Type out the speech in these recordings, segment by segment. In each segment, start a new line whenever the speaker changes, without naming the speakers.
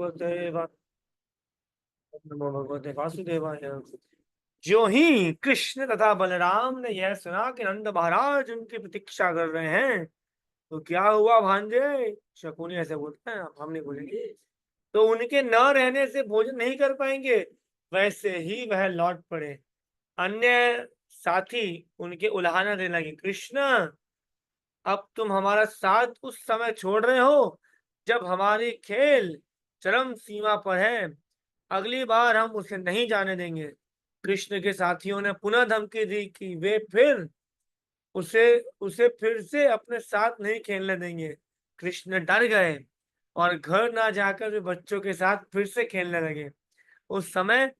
भगवते नमो भगवते वासुदेवाय। जो ही कृष्ण तथा बलराम ने यह सुना कि नंद महाराज उनकी प्रतीक्षा कर रहे हैं, तो क्या हुआ भांजे? शकुनी ऐसे बोलते हैं, हम नहीं बोलेंगे। तो उनके न रहने से भोजन नहीं कर पाएंगे, वैसे ही वह लौट पड़े। अन्य साथी उनके उलाहना देने लगे, कृष्ण अब तुम हमारा साथ उस समय छोड़ रहे हो जब हमारी खेल चरम सीमा पर है। अगली बार हम उसे नहीं जाने देंगे। कृष्ण के साथियों ने पुनः धमकी दी कि वे फिर उसे उसे फिर से अपने साथ नहीं खेलने देंगे। कृष्ण डर गए और घर ना जाकर वे बच्चों के साथ फिर से खेलने लगे। उस समय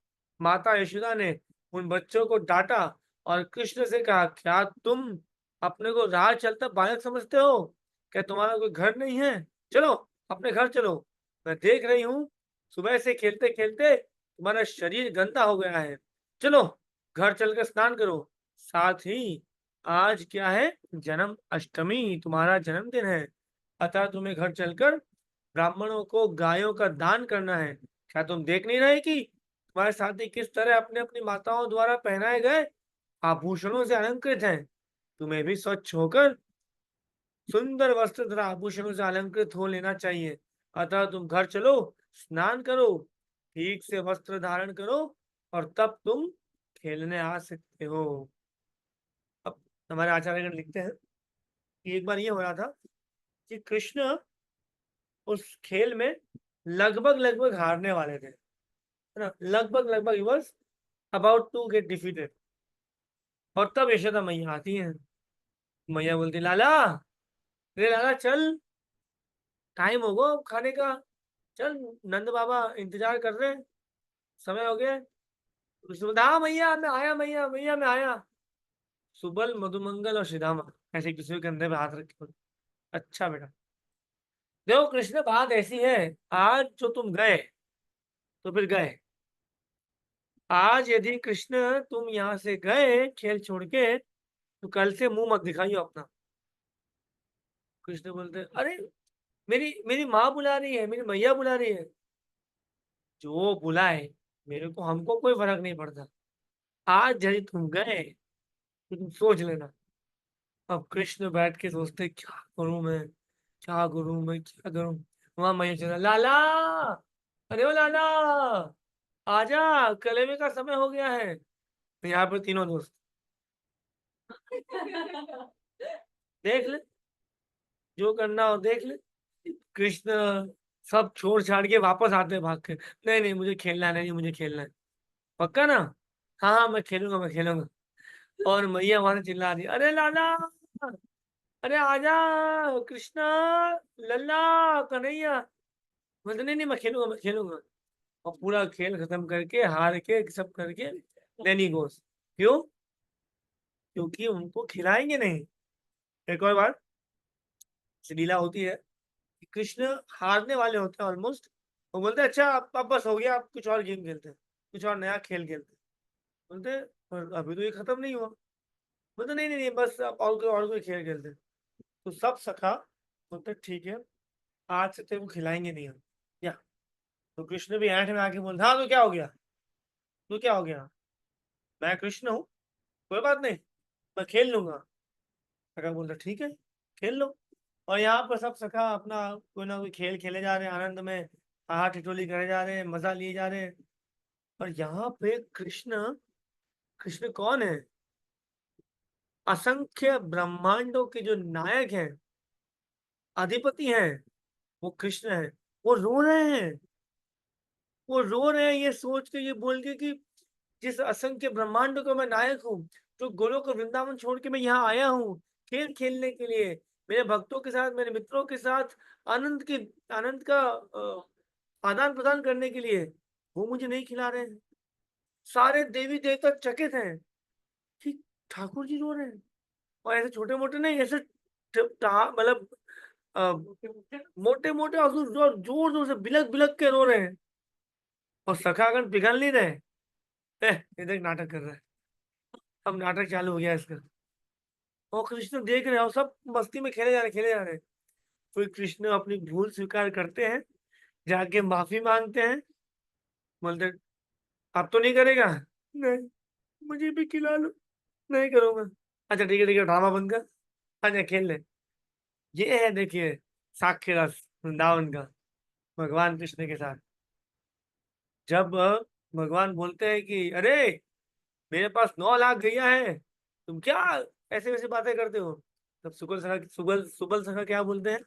माता यशोदा ने उन बच्चों को डांटा और कृष्ण से कहा, क्या तुम अपने को राह चलता बालक समझते हो? क्या तुम्हारा कोई घर नहीं है? चलो अपने घर चलो। मैं देख रही हूँ सुबह से खेलते खेलते तुम्हारा शरीर गंदा हो गया है। चलो घर चलकर स्नान करो। साथ ही आज क्या है? जन्म अष्टमी, तुम्हारा जन्मदिन है। अतः तुम्हें घर चलकर ब्राह्मणों को गायों का दान करना है। क्या तुम देख नहीं रहे कि तुम्हारे साथी किस तरह अपने अपनी माताओं द्वारा पहनाए गए आभूषणों से अलंकृत हैं? तुम्हें भी स्वच्छ होकर सुंदर वस्त्र तथा आभूषणों से अलंकृत हो लेना चाहिए। अतः तुम घर चलो, स्नान करो, ठीक से वस्त्र धारण करो और तब तुम खेलने आ सकते हो। अब हमारे आचार्यगण लिखते हैं कि एक बार ये हो रहा था कि कृष्ण उस खेल में लगभग लगभग हारने वाले थे, है ना? लगभग लगभग ही was about to get defeated. और तब यशोदा मैया आती है। मैया बोलती, लाला, रे लाला चल, टाइम हो गया खाने का, चल, नंद बाबा इंतजार कर रहे हैं, समय हो गया है। कृष्ण बोलता, हाँ मैया मैं आया, मैया मैया मैं आया। सुबल मधुमंगल और श्रीदामा ऐसे किसी के कंधे पे हाथ रख के बोलते, अच्छा बेटा। देखो कृष्ण, बात ऐसी है, आज जो तुम गए तो फिर गए। आज यदि कृष्ण तुम यहाँ से गए खेल छोड़ के, तो कल से मुंह मत दिखाइयो अपना। कृष्ण बोलते, अरे मेरी मेरी माँ बुला रही है, मेरी मैया बुला रही है। जो बुलाए, मेरे को हमको कोई फर्क नहीं पड़ता। आज यदि तुम गए तो तुम सोच लेना। अब कृष्ण बैठ के सोचते, क्या करूं मैं, क्या करूं मैं, क्या करूं? वहां मैया चला, लाला, अरे ओ लाला, आजा, कलेवे का समय हो गया है। तो यहाँ पर तीनों दोस्त देख ले, जो करना हो देख ले। कृष्ण सब छोड़ छाड़ के वापस आते हैं भाग के, नहीं नहीं मुझे खेलना है, नहीं मुझे खेलना है, पक्का ना? हाँ हाँ मैं खेलूंगा, मैं खेलूंगा। और मैया वहां से चिल्ला रही, अरे लाला, अरे आजा, कृष्णा, लल्ला, कन्हैया। बोलते, नहीं नहीं मैं खेलूंगा, मैं खेलूंगा। और पूरा खेल खत्म करके हार के सब करके लेनी गोस। क्यों? क्योंकि उनको खिलाएंगे नहीं। एक और बात लीला होती है कि कृष्ण हारने वाले होते हैं ऑलमोस्ट। वो बोलते हैं, अच्छा अब बस हो गया, अब कुछ और गेम खेलते हैं, कुछ और नया खेल खेलते हैं। बोलते हैं, पर अभी तो ये खत्म नहीं हुआ। बोलते, नहीं नहीं नहीं बस अब और कोई खेल खेलते हैं। तो सब सखा बोलते, ठीक है, आज से तेरे को खिलाएंगे नहीं हम, या? तो कृष्ण भी ऐठ में आके बोलते, हाँ तो क्या हो गया, तो क्या हो गया, मैं कृष्ण हूँ, कोई बात नहीं, मैं खेल लूंगा। सखा बोलता, ठीक है, खेल लो। और यहाँ पर सब सखा अपना कोई ना कोई खेल खेले जा रहे हैं, आनंद में हाहा ठिठोली करे जा रहे हैं, मजा लिए जा रहे हैं। और यहाँ पे कृष्ण, कृष्ण कौन है? असंख्य ब्रह्मांडों के जो नायक हैं, अधिपति हैं, वो कृष्ण है। वो रो रहे हैं, वो रो रहे हैं ये सोच के, ये बोल के कि जिस असंख्य ब्रह्मांड का मैं नायक हूँ, जो गोलोक और वृंदावन छोड़ के मैं यहाँ आया हूँ खेल खेलने के लिए, मेरे भक्तों के साथ, मेरे मित्रों के साथ आनंद के आनंद का आदान प्रदान करने के लिए, वो मुझे नहीं खिला रहे हैं। सारे देवी देवता चकित हैं कि ठाकुर जी रो रहे हैं। और ऐसे छोटे मोटे नहीं, ऐसे मतलब मोटे मोटे आंसू जोर जोर जोर से बिलक बिलक के रो रहे हैं। और सखागण पिघल नहीं रहे। ये देख नाटक कर रहा है, अब नाटक चालू हो गया इसका। और कृष्ण देख रहे हैं और सब मस्ती में खेले जा रहे हैं, खेले जा रहे हैं। फिर कृष्ण अपनी भूल स्वीकार करते हैं जाके माफी मांगते हैं, बोलते अब तो नहीं करेगा, नहीं मुझे भी खिला लो, नहीं करूंगा, अच्छा ठीक है ड्रामा बंद कर, अच्छा खेल ले। ये है देखिए साक्ष्य रस वृंदावन का भगवान कृष्ण के साथ। जब भगवान बोलते हैं कि अरे मेरे पास 9 लाख गैया है, तुम क्या ऐसे वैसे बातें करते हो, तब सुबल सखा क्या बोलते हैं,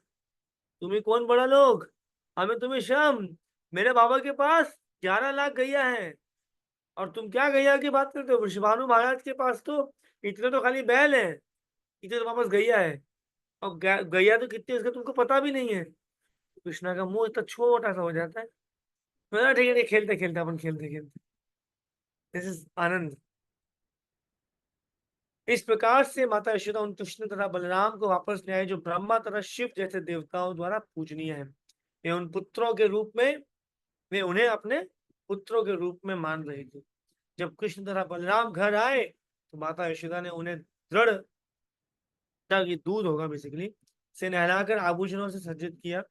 तुम्हें कौन बड़ा लोग, हमें तुम्हें शर्म, मेरे बाबा के पास 11 लाख गैया है, और तुम क्या गैया की बात करते हो, वृषभानु महाराज के पास तो इतने तो खाली बैल है, इतने तो वापस गैया है, और गैया तो कितनी है इसका तुमको पता भी नहीं है। कृष्णा का मुंह इतना छोटा सा हो जाता है, बोला, ठीक है खेलते खेलते अपन खेलते खेलते, दिस इज आनंद। इस प्रकार से माता यशोदा उन कृष्ण तथा बलराम को वापस ले आए जो ब्रह्मा तथा शिव जैसे देवताओं द्वारा पूजनीय है। वे उन पुत्रों के रूप में, वे उन्हें अपने पुत्रों के रूप में मान रहे थे। जब कृष्ण तथा बलराम घर आए तो माता यशोदा ने उन्हें दृढ़, ये दूध होगा बेसिकली, से नहलाकर आभूषणों से सज्जित किया।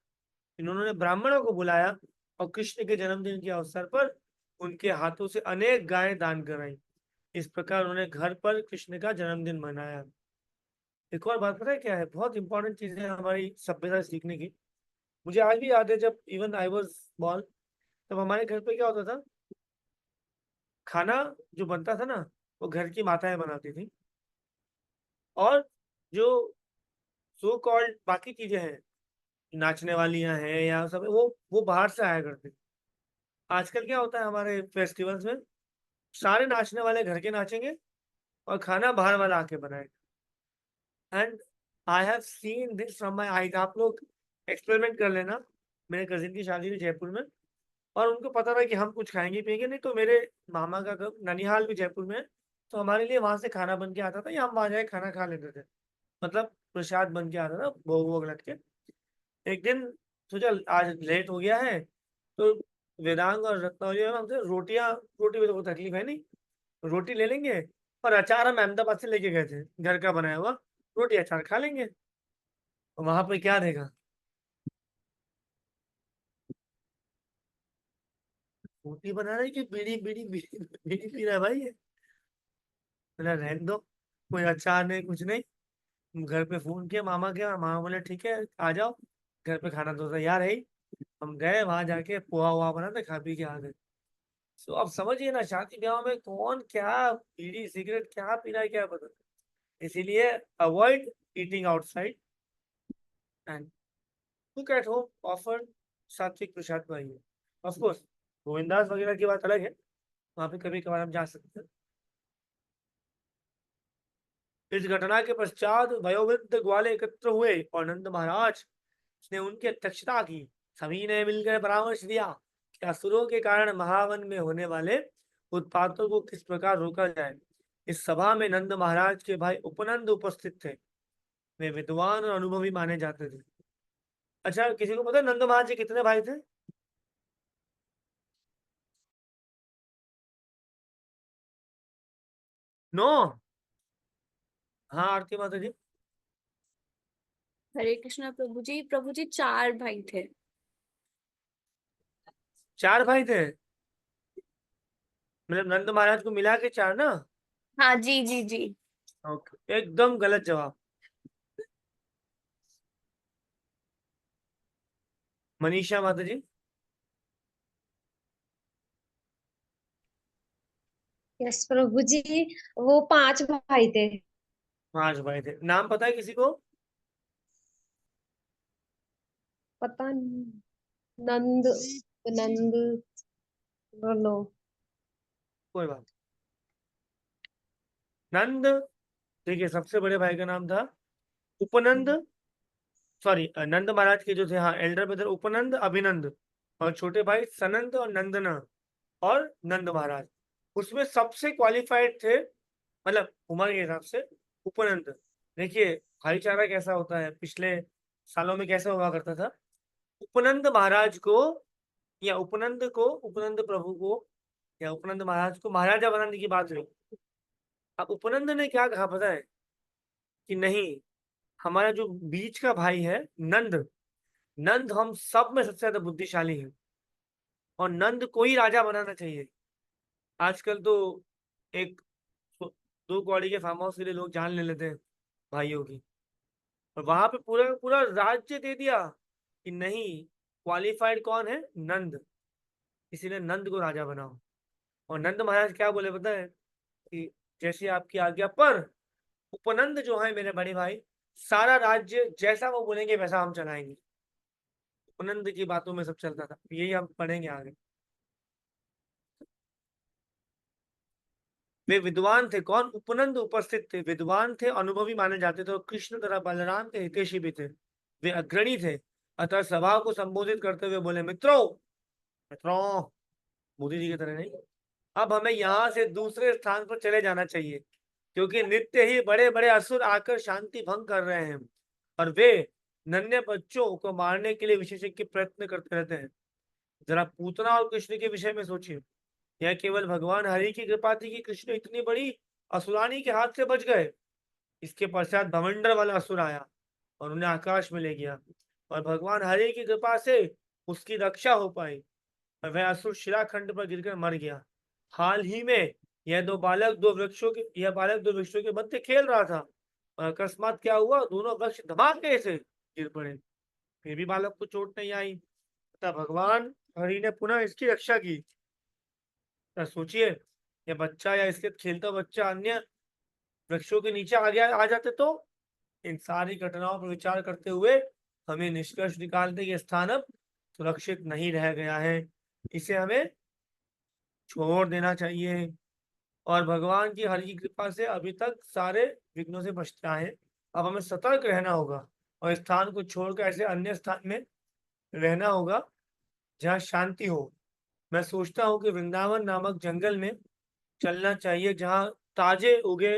इन्होंने ब्राह्मणों को बुलाया और कृष्ण के जन्मदिन के अवसर पर उनके हाथों से अनेक गायें दान कराई। इस प्रकार उन्होंने घर पर कृष्ण का जन्मदिन मनाया। एक और बात पता है क्या है, बहुत इंपॉर्टेंट चीज है हमारी सभ्यता सीखने की। मुझे आज भी याद है जब इवन आई वाज स्मॉल, तब हमारे घर पे क्या होता था, खाना जो बनता था ना वो घर की माताएं बनाती थी, और जो सो कॉल्ड बाकी चीजें हैं, नाचने वालियां हैं या सब, वो बाहर से आया करते थे। आजकल क्या होता है हमारे फेस्टिवल्स में, सारे नाचने वाले घर के नाचेंगे और खाना बाहर वाला आके बनाएगा। And I have seen this from my eyes. आप लोग एक्सपेरिमेंट कर लेना। मेरे कजिन की शादी थी जयपुर में, और उनको पता था कि हम कुछ खाएंगे पिएंगे नहीं, तो मेरे मामा का ननिहाल भी जयपुर में है, तो हमारे लिए वहां से खाना बन के आता था या हम वहां जाके खाना खा लेते थे, मतलब प्रसाद बन के आता था भोग वोग लग के। एक दिन सोचा आज लेट हो गया है, तो वेदांग और रत्नावली में हमसे रोटी में तो कोई तकलीफ है नहीं, रोटी ले लेंगे, और अचार हम अहमदाबाद से लेके गए थे घर का बनाया हुआ, रोटी अचार खा लेंगे। वहां पे क्या देगा, रोटी बना रही कि बीड़ी बीड़ी बीड़ी बीड़ी पी रहा है भाई ये। बोला रहने दो, कोई अचार नहीं कुछ नहीं। घर पे फोन किया मामा के, मामा बोले ठीक है आ जाओ, घर पे खाना तो तैयार है ही। हम गए वहां जाके पोहा वहा बना था, खा पी के आ गए। तो अब समझिए ना, शादी ब्याह में कौन क्या बीड़ी सिगरेट क्या पी रहा है क्या पता। इसीलिए avoid eating outside and cook at home, offer सात्विक प्रसाद पाइए। ऑफ कोर्स गोविंदास वगैरह की बात अलग है, वहां पे कभी कभार हम जा सकते हैं। इस घटना के पश्चात वयोवृद्ध ग्वाले एकत्र हुए और नंद महाराज ने उनकी अध्यक्षता की। सभी ने मिलकर परामर्श दिया कि असुरों के कारण महावन में होने वाले उत्पातों को किस प्रकार रोका जाए। इस सभा में नंद महाराज के भाई उपनंद उपस्थित थे। वे विद्वान और अनुभवी माने जाते थे। अच्छा किसी को पता है नंद महाराज जी कितने भाई थे? 9। हाँ आरती माता जी।
हरे कृष्णा प्रभु जी 4 भाई थे।
4 भाई थे, मतलब नंद महाराज को मिला के 4 ना।
हाँ जी जी जी।
ओके एकदम गलत जवाब। मनीषा माता जी।
यस प्रभु जी, वो 5 भाई थे।
5 भाई थे, नाम पता है किसी को?
पता नहीं। नंद, नंद, नो।
कोई बात नहीं। नंद, ठीक है, सबसे बड़े भाई का नाम था उपनंद, सॉरी नंद महाराज के जो थे, हाँ एल्डर ब्रदर उपनंद अभिनंद, और छोटे भाई सनंद और नंदना, और नंद महाराज। उसमें सबसे क्वालिफाइड थे, मतलब उम्र के हिसाब से, उपनंद। देखिए भाईचारा कैसा होता है, पिछले सालों में कैसा हुआ करता था। उपनंद महाराज को, या उपनंद को, उपनंद प्रभु को, या उपनंद महाराज को महाराजा बनाने की बात हुई। अब उपनंद ने क्या कहा पता है, कि नहीं, हमारा जो बीच का भाई है नंद, नंद हम सब में सबसे ज्यादा बुद्धिशाली है और नंद को ही राजा बनाना चाहिए। आजकल तो एक 2 कौड़ी के फार्म हाउस के लिए लोग जान ले लेते हैं भाइयों की, और वहां पे पूरा का पूरा राज्य दे दिया कि नहीं, क्वालिफाइड कौन है, नंद, इसीलिए नंद को राजा बनाओ। और नंद महाराज क्या बोले पता है कि जैसे आपकी आज्ञा पर उपनंद जो है मेरे बड़े भाई, सारा राज्य जैसा वो बोलेंगे वैसा हम चलाएंगे। उपनंद की बातों में सब चलता था, यही हम पढ़ेंगे आगे। वे विद्वान थे, कौन, उपनंद उपस्थित थे, विद्वान थे, अनुभवी माने जाते थे और कृष्ण तथा बलराम के हितैषी भी थे। वे अग्रणी थे, अतः सभा को संबोधित करते हुए बोले, मित्रों, मित्रों, मोदी जी की तरह नहीं, अब हमें यहाँ से दूसरे स्थान पर चले जाना चाहिए, क्योंकि नित्य ही बड़े बड़े असुर आकर शांति भंग कर रहे हैं और वे नन्हे बच्चों को मारने के लिए विशेषज्ञ प्रयत्न करते रहते हैं। जरा पूतना और कृष्ण के विषय में सोचिए, यह केवल भगवान हरि की कृपा थी कि कृष्ण इतनी बड़ी असुरानी के हाथ से बच गए। इसके पश्चात भवंडर वाला असुर आया और उन्हें आकाश में ले गया, और भगवान हरि की कृपा से उसकी रक्षा हो पाई और वह असुर शिलाखंड पर गिरकर मर गया। हाल ही में यह बालक दो वृक्षों के मध्य खेल रहा था और अकस्मात क्या हुआ, दोनों वृक्ष धमाके से गिर पड़े, फिर भी बालक को चोट नहीं आई, तथा भगवान हरि ने पुनः इसकी रक्षा की। तो सोचिए, ये बच्चा या इसके खेलता बच्चा अन्य वृक्षों के नीचे आ जाते तो। इन सारी घटनाओं पर विचार करते हुए हमें निष्कर्ष निकालते कि स्थान अब सुरक्षित नहीं रह गया है, इसे हमें छोड़ देना चाहिए। और भगवान की हरि की कृपा से अभी तक सारे विघ्नों से बचता है। अब हमें सतर्क रहना होगा और स्थान को छोड़कर ऐसे अन्य स्थान में रहना होगा जहाँ शांति हो। मैं सोचता हूँ कि वृंदावन नामक जंगल में चलना चाहिए, जहाँ ताजे उगे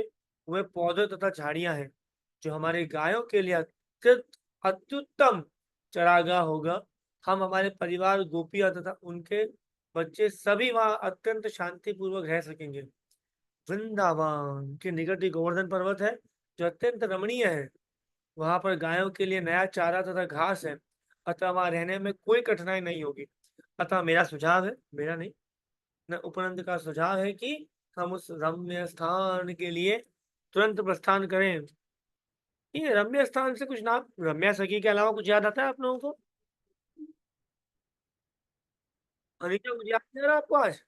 हुए पौधे तथा झाड़ियां हैं, जो हमारे गायों के लिए अत्युत्तम चरागाह होगा। हम, हमारे परिवार, गोपियां तथा उनके बच्चे सभी वहां अत्यंत शांतिपूर्वक रह सकेंगे। वृंदावन के निकट ही गोवर्धन पर्वत है, जो अत्यंत रमणीय है। वहां पर गायों के लिए नया चारा तथा घास है, अतः वहां रहने में कोई कठिनाई नहीं होगी। अतः मेरा सुझाव है, मेरा नहीं, न उपनंद का सुझाव है कि हम उस रम्य स्थान के लिए तुरंत प्रस्थान करें। ये रम्य स्थान से कुछ नाम, रम्या सखी के अलावा कुछ याद आता है आप लोगों को? अनिता, कुछ याद नहीं आ रहा आपको आज?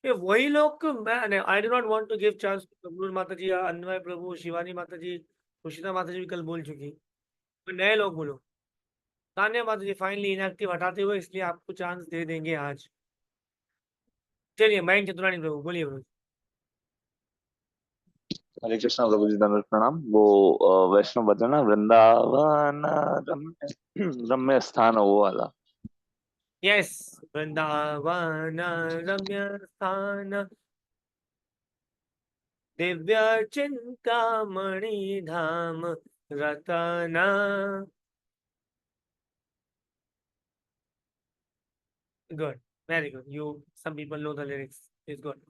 ये वही लोग, मैं I do not want to give chance to Kamrul माता जी, अन्वय प्रभु, शिवानी माता जी, खुशिता माता जी भी कल बोल चुकी, तो नए लोग बोलो। तान्या माता जी फाइनली इनएक्टिव हटाते हुए, इसलिए आपको चांस दे देंगे आज। चलिए, मयंक चतुरानी प्रभु बोलिए प्रभु।
हरे कृष्णा प्रभु जी, दंडवत प्रणाम। वो वैष्णव भजन ना, वृंदावन रम्य स्थान है, वो वाला।
यस, वृंदावन रम्य स्थान, दिव्य चिंतामणि धाम रतना। Good, very good, you some people know the lyrics, is good.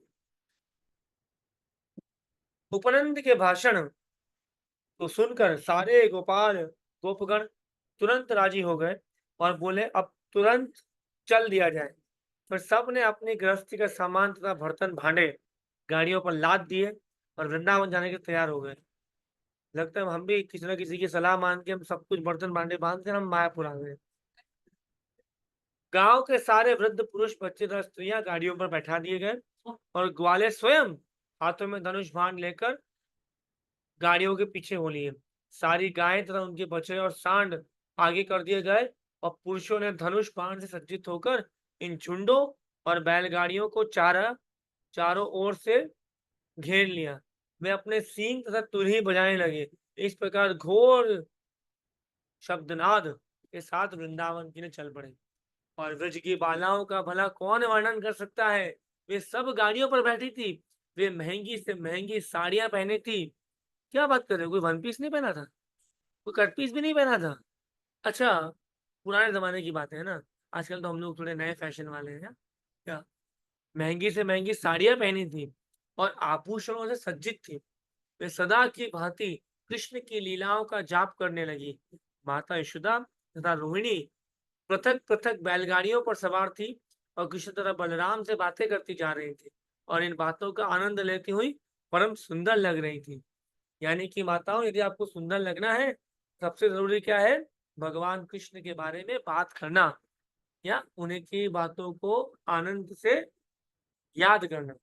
Upanand के भाषण को सुनकर सारे गोपगण तुरंत राजी हो गए और बोले, अब तुरंत चल दिया जाए। फिर सब ने अपनी गृहस्थी का सामान तथा बर्तन भांडे गाड़ियों पर लाद दिए और वृंदावन जाने के तैयार हो गए। लगता है हम भी किसी न किसी की सलाह मान के हम सब कुछ बर्तन भांडे बांध कर हम मायापुर आ गए। गांव के सारे वृद्ध पुरुष, बच्चे तथा स्त्रियां गाड़ियों पर बैठा दिए गए और ग्वाले स्वयं हाथों में धनुष बाण लेकर गाड़ियों के पीछे हो लिए। सारी गायें तथा उनके बछड़े और सांड आगे कर दिए गए और पुरुषों ने धनुष बाण से सज्जित होकर इन झुंडों और बैलगाड़ियों को चारों ओर से घेर लिया। वे अपने सींग तथा तुरही बजाने लगे। इस प्रकार घोर शब्दनाद के साथ वृंदावन की ने चल पड़े। और ब्रज की बालाओं का भला कौन वर्णन कर सकता है। वे सब गाड़ियों पर बैठी थी। वे महंगी से महंगी साड़ियां पहनी थी। क्या बात कर रहे हो, कोई वन पीस नहीं पहना था, कोई कट पीस भी नहीं पहना था? अच्छा, पुराने जमाने की बात है ना, आजकल तो हम लोग थोड़े नए फैशन वाले हैं क्या। महंगी से महंगी साड़ियां पहनी थी और आभूषणों से सज्जित थी। वे सदा की भांति कृष्ण की लीलाओं का जाप करने लगी। माता यशोदा तथा रोहिणी पृथक पृथक बैलगाड़ियों पर सवार थी और कृष्ण तथा बलराम से बातें करती जा रही थी और इन बातों का आनंद लेती हुई परम सुंदर लग रही थी। यानी कि माताओं, यदि आपको सुंदर लगना है, सबसे जरूरी क्या है? भगवान कृष्ण के बारे में बात करना या उन्हीं की बातों को आनंद से याद करना।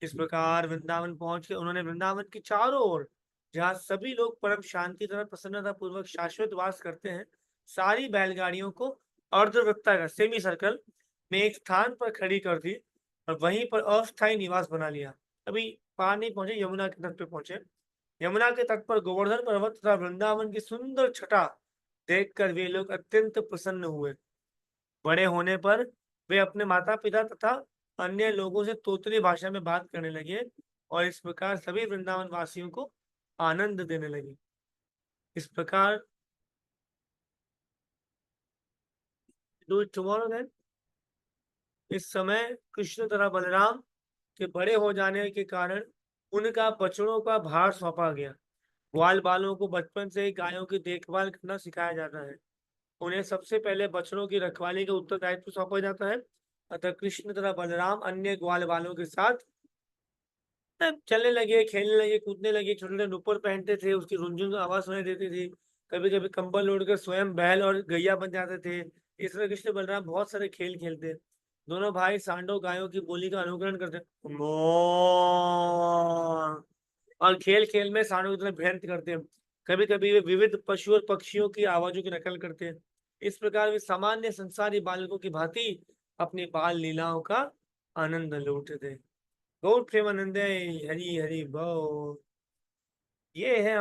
इस प्रकार वृंदावन पहुंच के उन्होंने वृंदावन की चारों ओर, जहाँ सभी लोग परम शांति तथा प्रसन्नता पूर्वक शाश्वत वास करते हैं, सारी बैलगाड़ियों को अर्धवृत्ताकार सेमी सर्कल में एक स्थान पर खड़ी कर दी और वहीं पर अस्थायी निवास बना लिया। अभी पार नहीं पहुंचे, यमुना के तट पे पहुंचे। यमुना के तट पर गोवर्धन पर्वत तथा वृंदावन की सुंदर छटा देखकर वे लोग अत्यंत प्रसन्न हुए। बड़े होने पर वे अपने माता पिता तथा अन्य लोगों से तोतली भाषा में बात करने लगे और इस प्रकार सभी वृंदावन वासियों को आनंद देने लगे। इस प्रकार डू इट टुमारो देन। इस समय कृष्ण तथा बलराम के बड़े हो जाने के कारण उनका बछड़ों का भार सौंपा गया। ग्वाल बालों को बचपन से ही गायों की देखभाल करना सिखाया जाता है। उन्हें सबसे पहले बछड़ों की रखवाली का उत्तरदायित्व सौंपा जाता है। अतः कृष्ण तथा बलराम अन्य ग्वाल बालों के साथ चलने लगे, खेलने लगे, कूदने लगे। छोटे छोटे नुपुर पहनते थे, उसकी रुनझुन आवाज सुनाई देती थी। कभी कभी कंबल ओढ़कर स्वयं बैल और गैया बन जाते थे। इस तरह कृष्ण बलराम बहुत सारे खेल खेलते। दोनों भाई सांडों गायों की बोली का अनुकरण करते और खेल खेल में सांडों की तरह भ्रंत करते। कभी कभी वे विविध पशु और पक्षियों की आवाजों की नकल करते। इस प्रकार वे सामान्य संसारी बालकों की भांति अपनी बाल लीलाओं का आनंद लूटते। गौर प्रेमानंद हरि हरि बोल। ये है